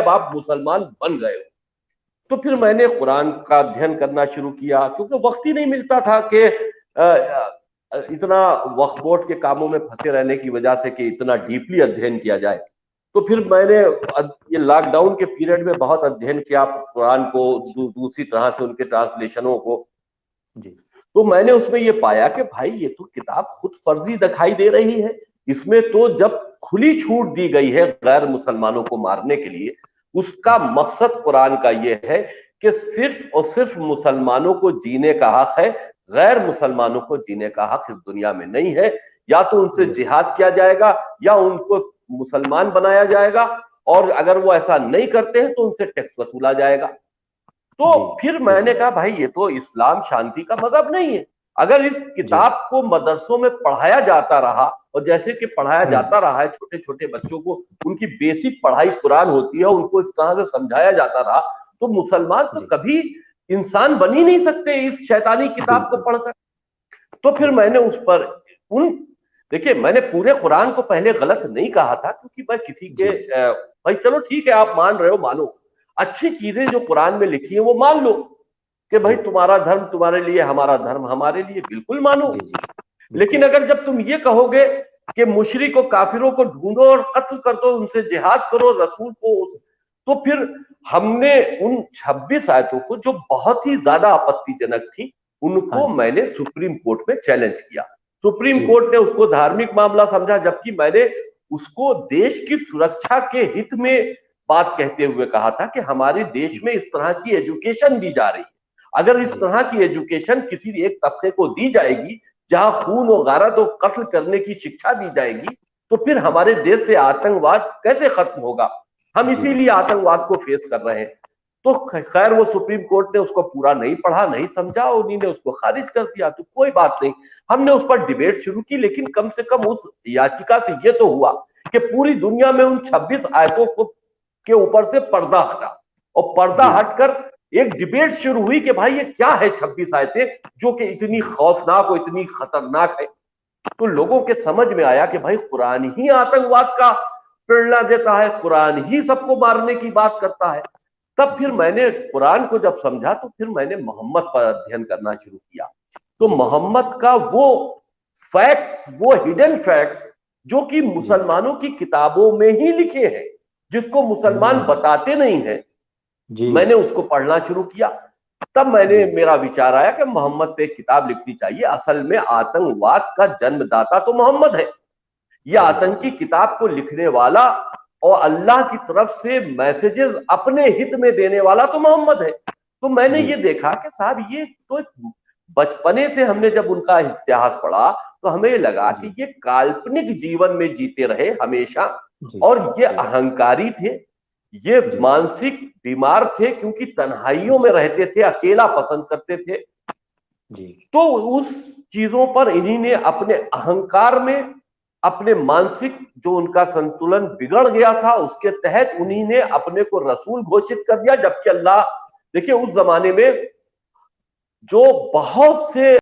अब आप मुसलमान बन गए हो। तो फिर मैंने कुरान का अध्ययन करना शुरू किया, क्योंकि वक्त ही नहीं मिलता था कि इतना वक्फ के कामों में फंसे रहने की वजह से कि इतना डीपली अध्ययन किया जाए। तो फिर मैंने ये लॉकडाउन के पीरियड में बहुत अध्ययन किया कुरान को, दूसरी तरह से उनके ट्रांसलेशनों को। जी। तो मैंने उसमें ये पाया कि भाई ये तो किताब खुद फर्जी दिखाई दे रही है। इसमें तो जब खुली छूट दी गई है गैर मुसलमानों को मारने के लिए, उसका मकसद कुरान का ये है कि सिर्फ और सिर्फ मुसलमानों को जीने का हक है, गैर मुसलमानों को जीने का हक इस दुनिया में नहीं है। या तो उनसे जिहाद किया जाएगा या उनको मुसलमान बनाया जाएगा, और अगर वो ऐसा नहीं करते हैं तो उनसे टैक्स वसूला जाएगा। तो फिर मैंने कहा भाई ये तो इस्लाम शांति का मजहब नहीं है। अगर इस किताब को मदरसों में पढ़ाया जाता रहा, और जैसे कि पढ़ाया जाता रहा है छोटे छोटे बच्चों को, उनकी बेसिक पढ़ाई कुरान होती है, उनको इस तरह से समझाया जाता रहा, तो मुसलमान तो कभी इंसान बन ही नहीं सकते इस शैतानी किताब को पढ़कर। तो फिर मैंने उस पर देखिए, मैंने पूरे कुरान को पहले गलत नहीं कहा था, क्योंकि मैं किसी के भाई चलो ठीक है, आप मान रहे हो मानो, अच्छी चीजें जो कुरान में लिखी है वो मान लो, कि भाई तुम्हारा धर्म तुम्हारे लिए, हमारा धर्म हमारे लिए, बिल्कुल मानो। लेकिन अगर जब तुम ये कहोगे कि मुशरिक और काफिरों को ढूंढो और कत्ल कर दो, उनसे जिहाद करो, रसूल को, तो फिर हमने उन 26 आयतों को जो बहुत ही ज्यादा आपत्तिजनक थी, उनको मैंने सुप्रीम कोर्ट में चैलेंज किया। सुप्रीम कोर्ट ने उसको धार्मिक मामला समझा, जबकि मैंने उसको देश की सुरक्षा के हित में बात कहते हुए कहा था कि हमारे देश में इस तरह की एजुकेशन दी जा रही है। अगर इस तरह की एजुकेशन किसी एक तबके को दी जाएगी जहां खून और गारत और कत्ल करने की शिक्षा दी जाएगी, तो फिर हमारे देश से आतंकवाद कैसे खत्म होगा? हम इसीलिए आतंकवाद को फेस कर रहे हैं। तो खैर वो सुप्रीम कोर्ट ने उसको पूरा नहीं पढ़ा, नहीं समझा, और उन्हीं ने उसको खारिज कर दिया। तो कोई बात नहीं, हमने उस पर डिबेट शुरू की, लेकिन कम से कम उस याचिका से ये तो हुआ कि पूरी दुनिया में उन 26 आयतों को के ऊपर से पर्दा हटा, और पर्दा हटकर एक डिबेट शुरू हुई कि भाई ये क्या है 26 आयतें जो कि इतनी खौफनाक और इतनी खतरनाक है। तो लोगों के समझ में आया कि भाई कुरान ही आतंकवाद का प्रेरणा देता है, कुरान ही सबको मारने की बात करता है। तब फिर मैंने कुरान को जब समझा, तो फिर मैंने मोहम्मद पर अध्ययन करना शुरू किया। तो मोहम्मद का वो फैक्ट्स, वो हिडन फैक्ट्स जो कि मुसलमानों की किताबों में ही लिखे हैं, जिसको मुसलमान बताते नहीं हैं, मैंने उसको पढ़ना शुरू किया। तब मेरा विचार आया कि मोहम्मद पे एक किताब लिखनी चाहिए। असल में आतंकवाद का जन्मदाता तो मोहम्मद है। यह आतंकी किताब को लिखने वाला और अल्लाह की तरफ से मैसेजेस अपने हित में देने वाला तो मोहम्मद है। तो मैंने ये देखा कि साहब ये तो बचपने से हमने जब उनका इतिहास पढ़ा, तो हमें लगा कि ये काल्पनिक जीवन में जीते रहे हमेशा, और ये अहंकारी थे, ये मानसिक बीमार थे, क्योंकि तन्हाइयों में रहते थे, अकेला पसंद करते थे। तो उस चीजों पर इन्हीं ने अपने अहंकार में, अपने मानसिक जो उनका संतुलन बिगड़ गया था, उसके तहत उन्हीं ने अपने को रसूल घोषित कर दिया। जबकि अल्लाह, देखिए उस जमाने में जो बहुत से